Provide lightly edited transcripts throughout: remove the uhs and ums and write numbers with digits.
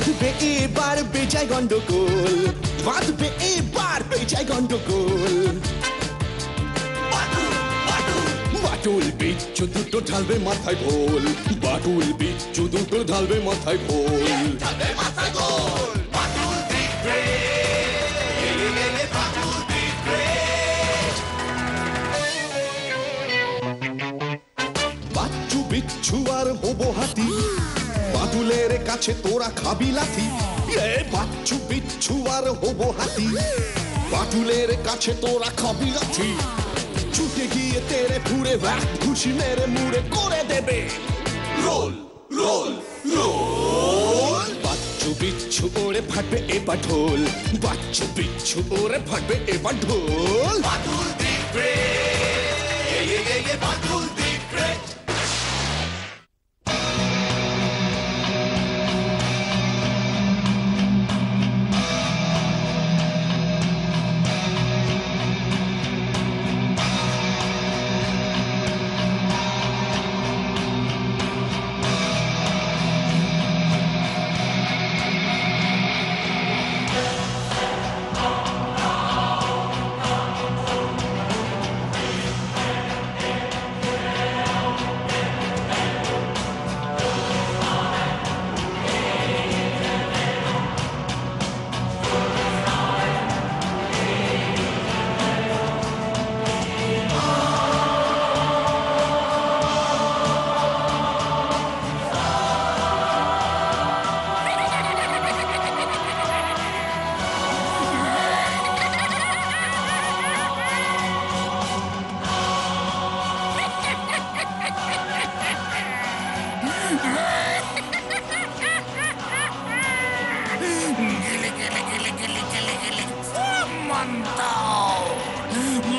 বাঁধবে এবার বেজায় গন্ডগোল, বাঁধবে এবার বেজায় গন্ডগোল। বাটুল বিচ্ছু দুটো ঢালবে মাথায় ভোল, বাটুল বিচ্ছু দুটো ঢালবে মাথায় ভোল। বাচ্চু বিচ্ছু আর হবো হাতি, বাদুলের কাছে তোরা খাবি লাথি। বাচ্চু বিচ্ছু আর হবো হাতি, বাদুলের কাছে তোরা খাবি লাথি। ছুটে গিয়ে তেরে ফুড়ে ঘুষি মেরে মুড়ে করে দেবে রোল রোল রোল। বাচ্চু বিচ্ছু ওরে ফাটবে এবার ঢোল, বাচ্চু বিচ্ছু ওরে ফাটবে এবার ঢোল। Badul the great, Badul the great.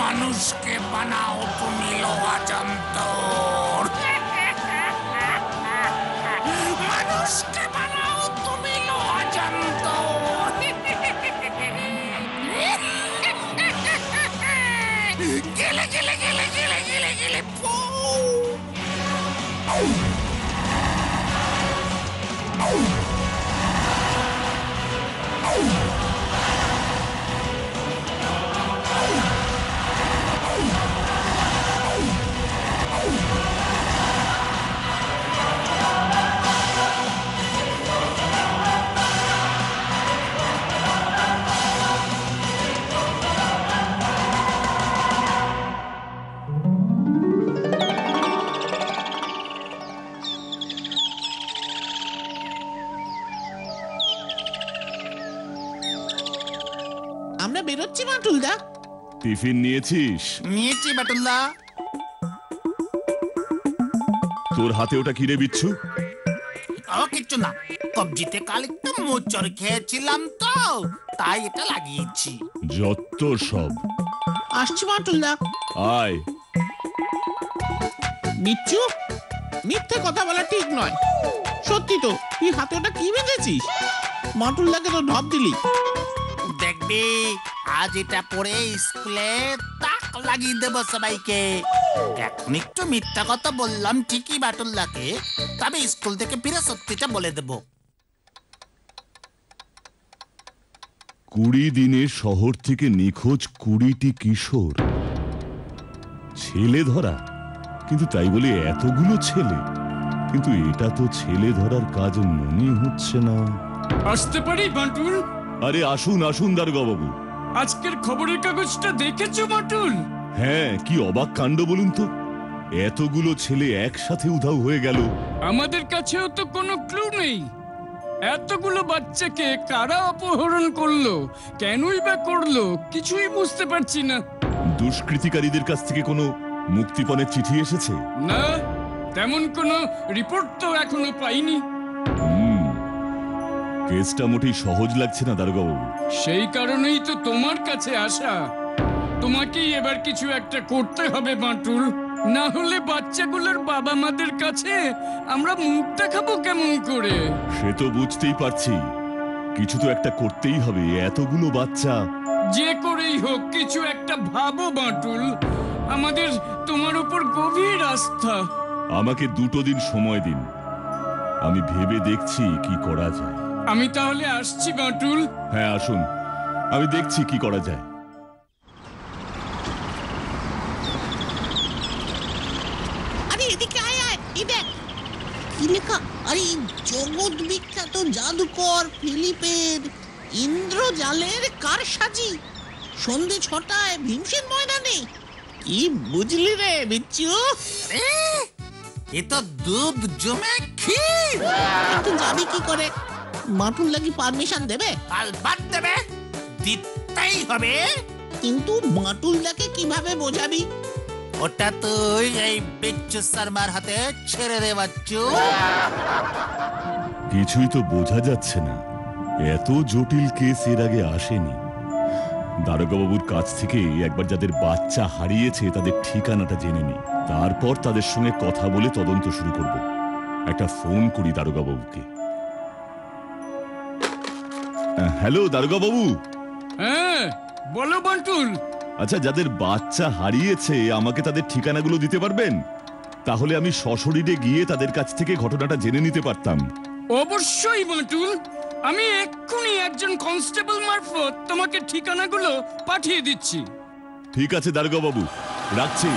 মানুষকে বানাও তুমি লোহা যন্ত্র, মানুষকে বানাও তুমি লোহা যন্ত্র। গেলে গেলে গেলে গেলে গেলে গেলে আমরা বেরোচ্ছি বাটুলদা। টিফিন নিয়েছিস? নিয়েছি বাটুলদা। তোর হাতে ওটা কি রে বিচ্ছু? ও কিচ্ছু না, কবজিতে কাল একটু মোচড় খেয়েছিলাম তো তাই এটা লাগিয়েছি। যত সব। আসছি বাটুলদা। আয়। বিচ্ছু, মিথ্যে কথা বলা ঠিক নয়। সত্যি তো, তুই হাতে ওটা কি বেঁধেছিস? বাটুলদাকে তো ঢপ দিলি। দেখবি আজ এটা পরে স্কুলে তাক লাগিয়ে দেবো সবাইকে। এখন একটু মিথ্যা কথা বললাম ঠিকই বাটুলদাকে, তবে স্কুল থেকে ফিরে সত্যিটা বলে দেব। 20 দিনে শহর থেকে নিখোঁজ 20টি কিশোর। ছেলে ধরা, কিন্তু তাই বলে এতগুলো ছেলে? কিন্তু এটা তো ছেলে ধরার কাজ মনে হচ্ছে না। আসতে পারি বাটুল? আরে আসুন আসুন দারোগা বাবু। আজকের খবরের কাগজটা দেখেছো বাটুল? হ্যাঁ, কি অবাক কাণ্ড বলুন তো। এতগুলো ছেলে একসাথে উধাও হয়ে গেল। আমাদের কাছেও তো কোনো ক্লু নেই। এতগুলো বাচ্চাকে কারা অপহরণ করলো, কেনই বা করলো, কিছুই বুঝতে পারছি না। দুষ্কৃতিকারীদের কাছ থেকে কোনো মুক্তিপণের চিঠি এসেছে? না, তেমন কোনো রিপোর্ট তো এখনো পাইনি। কেসটা মোটেই সহজ লাগছে না দারোগা বাবু। সেই কারণেই তো তোমার কাছে আসা। তোমাকেই এবার কিছু একটা করতে হবে বাটুল, না হলে বাচ্চাগুলোর বাবা মাদের কাছে আমরা মুখ দেখাবো কেমন করে? সে তো বুঝতেই পারছি, কিছু তো একটা করতেই হবে। এতগুলো বাচ্চা। যে করেই হোক কিছু একটা ভাবো বাটুল, আমাদের তোমার উপর গভীর আস্থা। আমাকে 2 দিন সময় দিন, আমি ভেবে দেখছি কি করা যায়। আমি তাহলে আসছি বাঁটুল। হ্যাঁ আসুন, আমি দেখছি কি করা যায়। আরে এদিকে আয় আয়, এই দেখ কি লেখা। আরে জগৎ বিখ্যাত জাদুকর ফিলিপের ইন্দ্রজালের কারসাজি, সন্ধে 6টায় ভীমসেন ময়দানে। কি বুঝলি রে বিচ্ছু? এ তো দুধ জমে ক্ষীর। কিন্তু যাবি কি করে? মাটুল লাগি পারমিশন দেবে? কাল বাদ দেবে, দিতেই হবে। কিন্তু মাটুলদাকে কিভাবে বোঝাবি? ওটা তুই এই বিচ্ছু শর্মার হাতে ছেড়ে দে বাচ্চু। কিছুই তো বোঝা যাচ্ছে না, এত জটিল কেস এর আগে আসেনি। দারোগাবাবুর কাছ থেকে একবার যাদের বাচ্চা হারিয়েছে তাদের ঠিকানাটা জেনে নি, তারপর তাদের সঙ্গে কথা বলে তদন্ত শুরু করব। একটা ফোন করি দারোগাবাবুকে। হ্যালো দারোগাবাবু। হ্যাঁ বলো বাঁটুল। আচ্ছা, যাদের বাচ্চা হারিয়েছে আমাকে তাদের ঠিকানাগুলো দিতে পারবেন? তাহলে আমি সশরীরে গিয়ে তাদের কাছ থেকে ঘটনাটা জেনে নিতে পারতাম। অবশ্যই বাঁটুল, আমি এক্ষুনি একজন কনস্টেবল মারফত তোমাকে ঠিকানাগুলো পাঠিয়ে দিচ্ছি। ঠিক আছে দারোগাবাবু, রাখছি।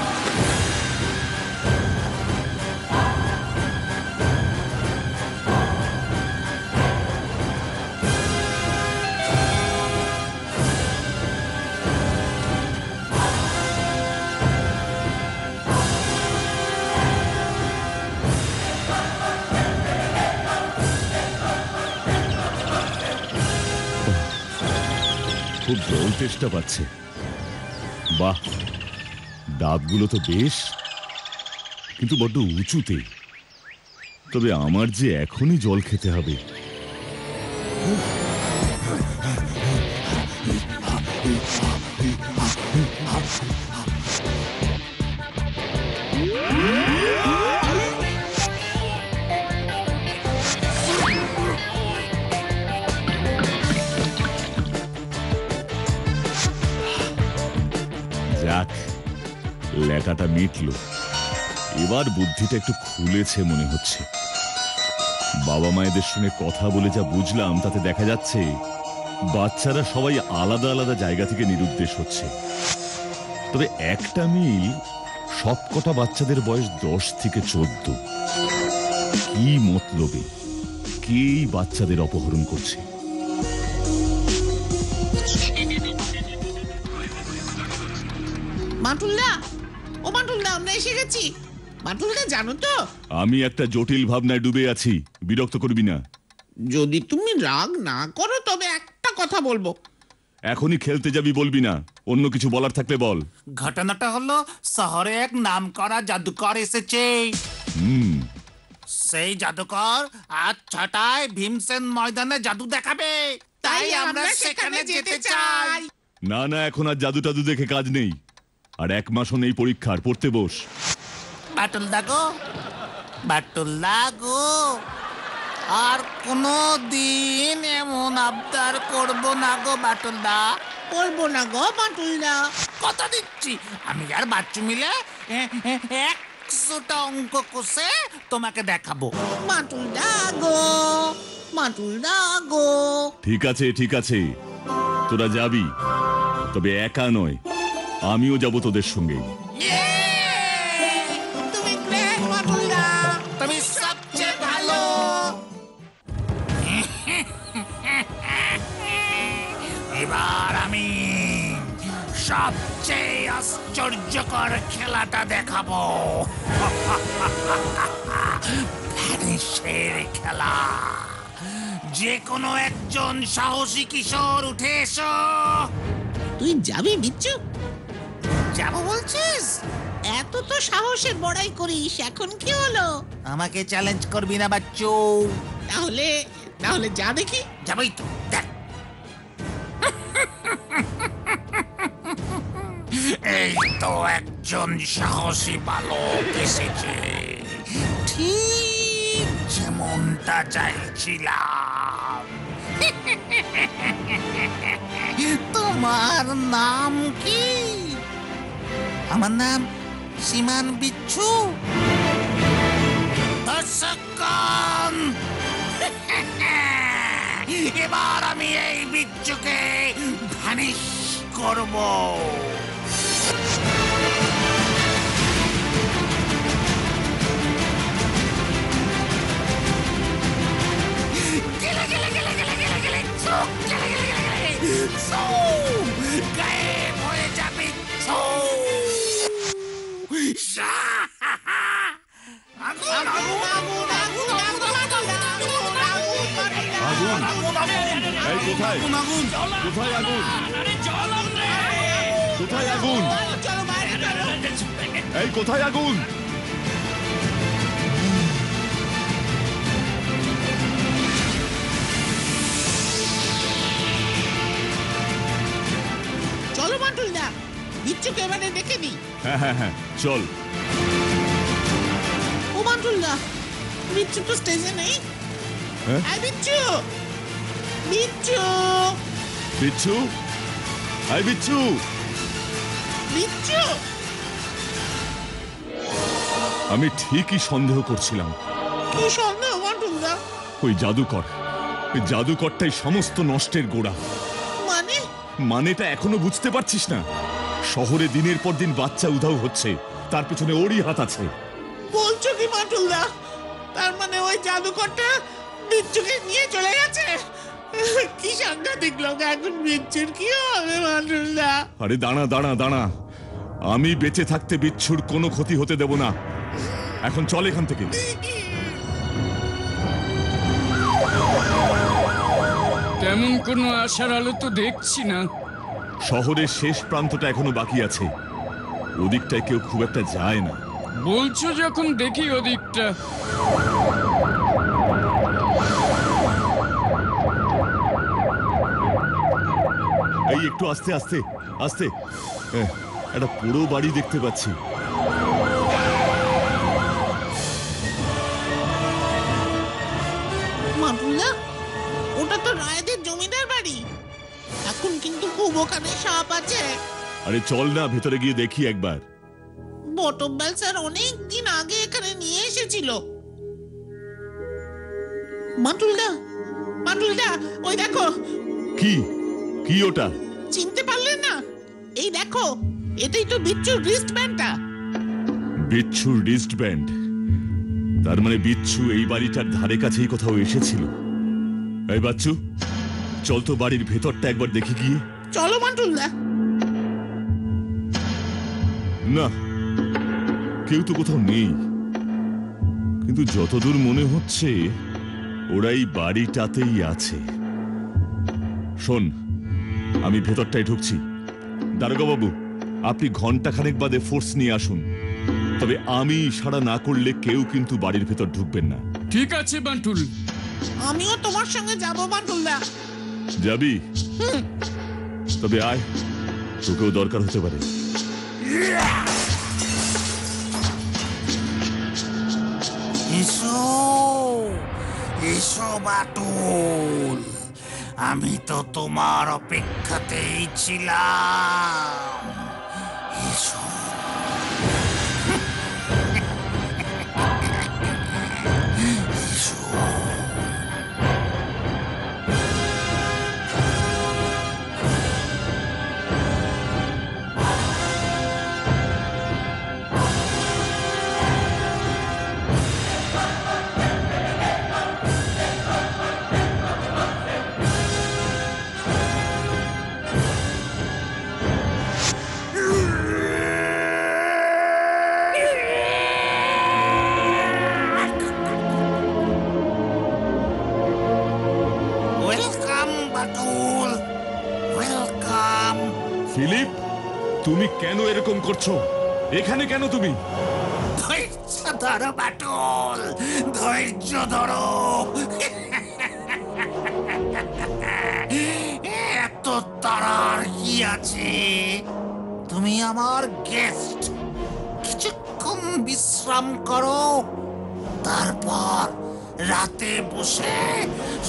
খুব জল তেষ্টা পাচ্ছে। বাহ, ডাবগুলো তো বেশ, কিন্তু বড্ড উঁচুতে। তবে আমার যে এখনই জল খেতে হবে। যাক, লেটাটা মিটল। এবার বুদ্ধিটা একটু খুলেছে মনে হচ্ছে। বাবা মায়েদের সঙ্গে কথা বলে যা বুঝলাম তাতে দেখা যাচ্ছে বাচ্চারা সবাই আলাদা আলাদা জায়গা থেকে নিরুদ্দেশ হচ্ছে। তবে একটা মিল, সবকটা বাচ্চাদের বয়স 10 থেকে 14। কি মতলবে কে বাচ্চাদের অপহরণ করছে? মাটুলদা, ও মাটুলদা, আমরা এসে গেছি। মাটুলদা জানো তো, আমি একটা জটিল ভাবনায় ডুবে আছি, বিরক্ত করবি না। যদি তুমি রাগ না করো তবে একটা কথা বলবো। এখনই খেলতে যাবি বলবি না, অন্য কিছু বলার থাকলে বল। ঘটনাটা হলো, শহরে এক নামকরা জাদুকর এসেছে। সেই জাদুকর আজ 6টায় ভীমসেন ময়দানে জাদু দেখাবে। তাই আমরা সেখানে যেতে চাই। না না, এখন আর জাদু টাদু দেখে কাজ নেই। আর 1 মাসও নেই পরীক্ষার, পড়তে বস। বাটুলদা গো, বাটুলদা গো, আর কোনো দিন এমন আবদার করব না গো বাটুলদা। করবো না গো মাটুলদা। কথা দিচ্ছি, আমি আর বাচ্চু মিলে 100টা অঙ্ক কষে তোমাকে দেখাবো। মাটুলদা গো, মাটুলদা গো। ঠিক আছে ঠিক আছে, তোরা যাবি, তবে একা নয়, আমিও যাব তোদের সঙ্গে। তুমি গ্রেট মাটুলদা, তুমি সবচেয়ে ভালো। এবার আমি সবচেয়ে আশ্চর্যকর খেলাটা দেখাবো। ভ্যানিশের খেলা। যে কোনো একজন সাহসী কিশোর উঠে এসো। তুই যাবি বিচ্ছু? যাবো বলছিস? এত তো সাহসের বড়াই করিস, এখন কি হলো? আমাকে চ্যালেঞ্জ করবি না বাচ্চু? তাহলে তাহলে যা দেখি। যাবই তো, দেখ। এই তো একজন সাহসী বালক এসেছে, ঠিক যেমনটা চাইছিলাম। তোমার নাম কি? আমার নাম সীমান বিচ্ছু। দর্শকগণ, এবার আমি এই বিচ্ছুকে ভ্যানিশ করব। গেলে গেলে গেলে গেলে গেলে গেলে চোখ গেলে গেলে গেলে গেলে চোখ গায়েব হয়ে যাবে চোখ। আগুন আগুন আগুন আগুন আগুন আগুন? এই কোথায়? কোথায় আগুন? কোথায় আগুন? এই কোথায় আগুন? চলো বাটুল দা, বিচ্ছুকে এবারে ডেকে নি। হ্যাঁ হ্যাঁ হ্যাঁ, চল। ও বাটুল দা, বিচ্ছু তো স্টেজে নেই। হ্যাঁ? আই বিচ্ছু, বিচ্ছু, বিচ্ছু, এই বিচ্ছু। বিচ্ছু। আমি ঠিকই সন্দেহ করছিলাম। কি সন্দেহ বাটুল দা? ওই জাদুকরটাই সমস্ত নষ্টের গোড়া। মানে? মানেটা এখনো বুঝতে পারছিস না? শহরে দিনের পর দিন বাচ্চা উধাও হচ্ছে, তার পেছনে ওরই হাত আছে। বলছো কি বাটুল দা? তার মানে ওই জাদুকরটা বিচ্ছুকে নিয়ে চলে গেছে? কি সাংঘাতিক লোক! এখন বিচ্ছুর কি হবে বাটুল দা? আরে দাঁড়া দাঁড়া দাঁড়া, আমি বেঁচে থাকতে বিচ্ছুর কোনো ক্ষতি হতে দেব না। এখন চল এখান থেকে। তেমন কোনো আশার আলো তো দেখছি না। শহরের শেষ প্রান্তটা এখনো বাকি আছে, ওদিকটায় কেউ খুব একটা যায় না। বলছো যখন দেখি ওদিকটা। এই একটু আস্তে আস্তে আস্তে, একটা পুরো বাড়ি দেখতে পাচ্ছি। বাটুল দা, ওটা তো রায়দের জমিদার বাড়ি। এখন কিন্তু খুব ওখানে সাপ আছে। আরে চল না, ভেতরে গিয়ে দেখি একবার। বটব্যাল স্যার অনেক দিন আগে এখানে নিয়ে এসেছিল। বাটুল দা, ওই দেখো। কি কি ওটা? চিনতে পারলেন না? এই দেখো, এটাই তো বিচ্ছুর রিস্ট ব্যান্ডটা। বিচ্ছুর রিস্ট ব্যান্ড? তার মানে বিচ্ছু এই বাড়িটার ধারে কাছেই কোথাও এসেছিল। এই বাচ্চু, চল তো বাড়ির ভেতরটা একবার দেখি গিয়ে। চলো বাটুল দা। না, কেউ তো কোথাও নেই, কিন্তু যতদূর মনে হচ্ছে ওরা এই বাড়িটাতেই আছে। শোন, আমি ভেতরটায় ঢুকছি। দারোগা বাবু, আপনি ঘন্টাখানেক বাদে ফোর্স নিয়ে আসুন, তবে আমি ইশারা না করলে কেউ কিন্তু বাড়ির ভেতর ঢুকবেন না। ঠিক আছে বান্টুল। আমিও তোমার সঙ্গে যাবো বাটুল দা। যাবি? তবে আয়, তোকেও দরকার হতে পারে। এসো এসো বাটুল, আমি তো তোমার অপেক্ষাতেই ছিলাম। এসো। ফিলিপ, তুমি কেন এরকম করছো? এখানে কেন তুমি? ধৈর্য ধরো বাটুল, ধৈর্য ধরো। এত তাড়ার কি আছে? তুমি আমার গেস্ট, কিছুক্ষণ বিশ্রাম করো, তারপর রাতে বসে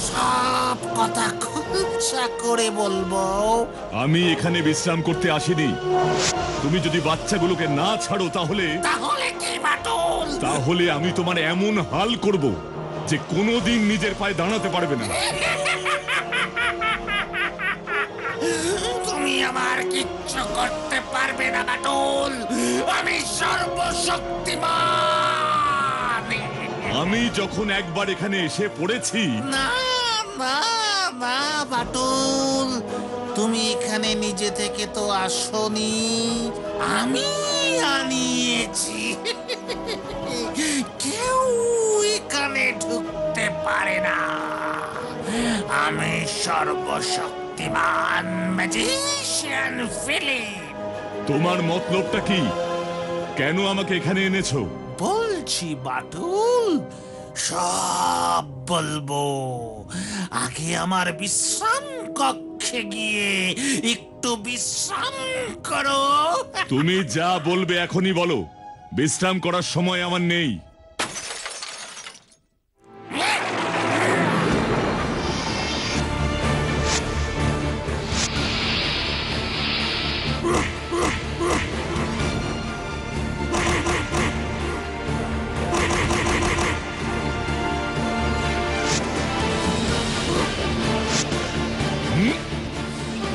সব কথা খুলসা করে বলবো। আমি এখানে বিশ্রাম করতে আসিনি। তুমি যদি বাচ্চাগুলোকে না ছাড়ো তাহলে কি বাটুল? তাহলে আমি তোমার এমন হাল করব যে কোনোদিন নিজের পায়ে দাঁড়াতে পারবে না। আমার কিচ্ছু করতে পারবে না বাটুল। আমি সর্বশক্তিমান। আমি যখন একবার এখানে এসে পড়েছি, না না না বাটুল, তুমি এখানে নিজে থেকে তো আসোনি, আমি আনিয়েছি। কেউ এখানে ঢুকতে পারে না। আমি সর্বশক্তিমান ম্যাজিশিয়ান ফিলিপ। তোমার মতলবটা কি? কেন আমাকে এখানে এনেছো? বলছি বাটুল, সব বলবো। আগে আমার বিশ্রাম কক্ষে গিয়ে একটু বিশ্রাম করো। তুমি যা বলবে এখনই বলো, বিশ্রাম করার সময় আমার নেই।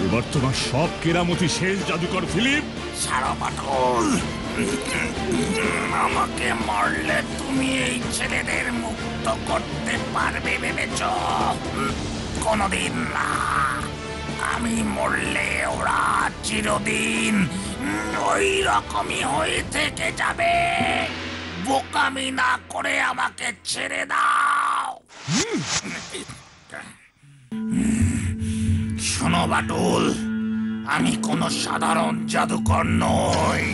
এবার তোমার সব কেরামতি শেষ জাদুকর ফিলিপ। সারা বাটুল, আমাকে মারলে তুমি এই ছেলেদের মুক্ত করতে পারবে ভেবেছ? কোনদিন না। আমি মরলে ওরা চিরদিন ওই রকমই হয়ে থেকে যাবে। বোকামি না করে আমাকে ছেড়ে দাও। শোনো বাটুল, আমি কোনো সাধারণ জাদুকর নই।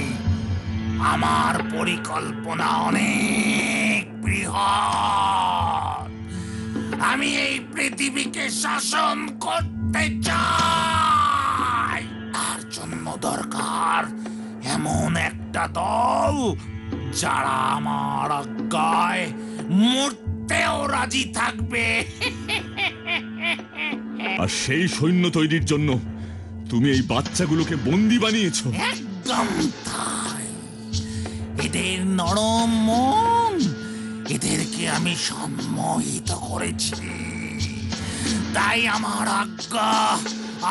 আমার পরিকল্পনা অনেক বৃহৎ। আমি এই পৃথিবীকে শাসন করতে চাই। তার জন্য দরকার এমন একটা দল যারা আমার আজ্ঞায় মরতেও রাজি থাকবে। আর সেই সৈন্য তৈরির জন্য তুমি এই বাচ্চাগুলোকে বন্দি বানিয়েছো? একদম তাই। এদের নরম মন, এদেরকে আমি সম্মোহিত করেছি। তাই আমার আজ্ঞা,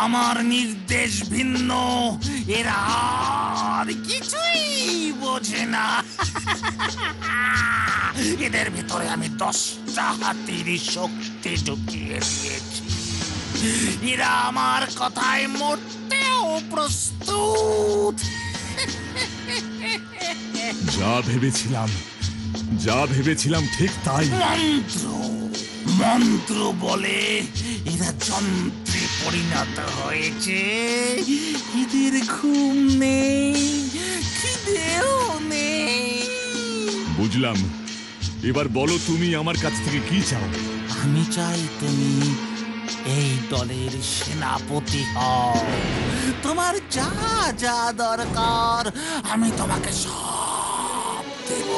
আমার নির্দেশ ভিন্ন। এরা আর কিছুই বোঝে না। এদের ভিতরে আমি 10টা হাতির শক্তি ঢুকিয়ে দিয়েছি। এরা আমার কথায় মরতেও প্রস্তুত। যা ভেবেছিলাম ঠিক তাই। মন্ত্র বলে এরা যন্ত্রে পরিণত হয়েছে। এদের ঘুম নেই, খিদেও নেই। বুঝলাম। এবার বলো তুমি আমার কাছ থেকে কি চাও? আমি চাই তুমি এই দলের সেনাপতি হও। তোমার যা যা দরকার আমি তোমাকে সব দেব।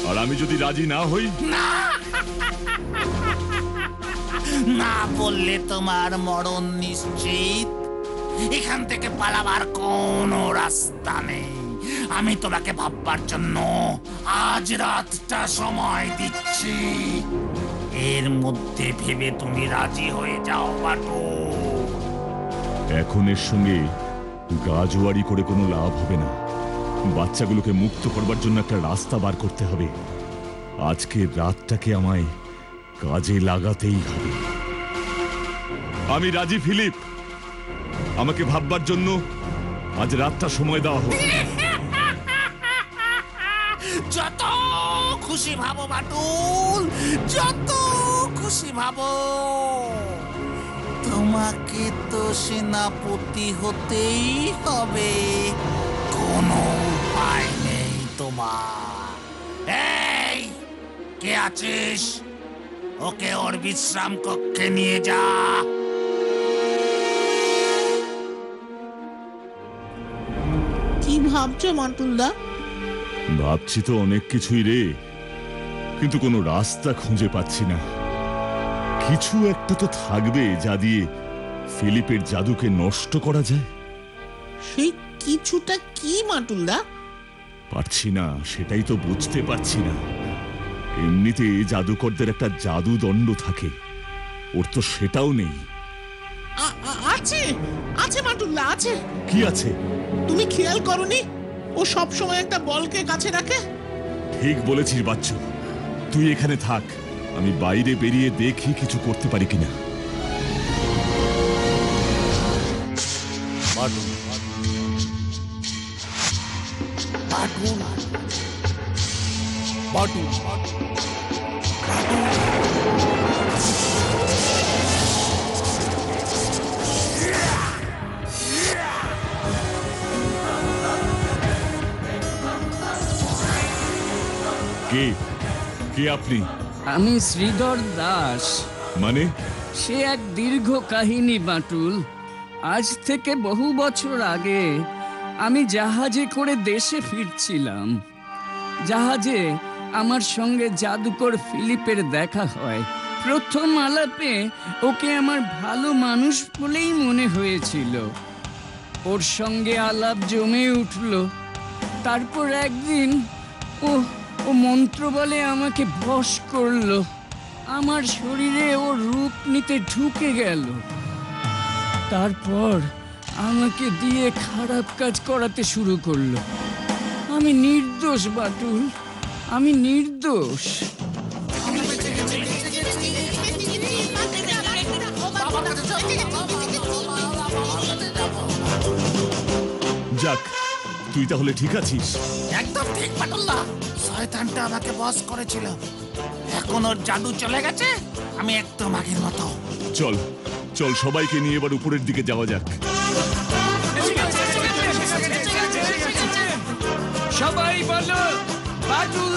আর আমি যদি রাজি না হই? না, না বললে তোমার মরণ নিশ্চিত। এখান থেকে পালাবার কোনো রাস্তা নেই। আমি তোমাকে ভাববার জন্য আজ রাতটা সময় দিচ্ছি। এর মধ্যে ভেবে তুমি রাজি হয়ে যাও বাটুল। এখন এর সঙ্গে গাজোয়ারি করে কোনো লাভ হবে না। বাচ্চাগুলোকে মুক্ত করবার জন্য একটা রাস্তা বার করতে হবে। আজকে রাতটাকে আমায় কাজে লাগাতেই হবে। আমি রাজি ফিলিপ। আমাকে ভাববার জন্য আজ রাতটা সময় দেওয়া হোক। যত খুশি ভাবো বাটুল, যত খুশি ভাবো। তোমাকে তো সেনাপতি হতেই হবে। কোনো উপায় নেই তোমার। এই, কে আছিস? ওকে ওর বিশ্রাম কক্ষে নিয়ে যা। কি ভাবছো মাটুলদা? ভাবছি তো অনেক কিছুই রে, কিন্তু কোনো রাস্তা খুঁজে পাচ্ছি না। কিছু একটা তো থাকবে যা দিয়ে ফিলিপের জাদুকে নষ্ট করা যায়। সেই কিছুটা কি মাটুলদা? পারছি না, সেটাই তো বুঝতে পারছি না। এমনিতে জাদুকরদের একটা জাদু দণ্ড থাকে, ওর তো সেটাও নেই। আছে আছে মাটুল্লা আছে। কি আছে? তুমি খেয়াল করনি ও সব সময় একটা বলকে কাছে রাখে? ঠিক বলেছিস বাচ্চু, তুই এখানে থাক, আমি বাইরে বেরিয়ে দেখি কিছু করতে পারি কিনা। কে কে আপনি? আমি শ্রীধর দাস। মানে? সে এক দীর্ঘ কাহিনী বাটুল। আজ থেকে বহু বছর আগে আমি জাহাজে করে দেশে ফিরছিলাম। জাহাজে আমার সঙ্গে জাদুকর ফিলিপের দেখা হয়। প্রথম আলাপে ওকে আমার ভালো মানুষ বলেই মনে হয়েছিল। ওর সঙ্গে আলাপ জমে উঠল। তারপর একদিন ও মন্ত্র বলে আমাকে বশ করলো। আমার শরীরে ওর রূপ নিতে ঢুকে গেল। তারপর আমাকে দিয়ে খারাপ কাজ করাতে শুরু করলো। আমি নির্দোষ বাটুল, আমি নির্দোষ। যাক, তুই তাহলে ঠিক আছিস? একদম ঠিক বাটুল্লা, শয়তানটা আমাকে বস করেছিল, এখন ওর জাদু চলে গেছে, আমি একদম আগের মতো। চল চল, সবাইকে নিয়ে এবার উপরের দিকে যাওয়া যাক। সবাই বলো বাটুল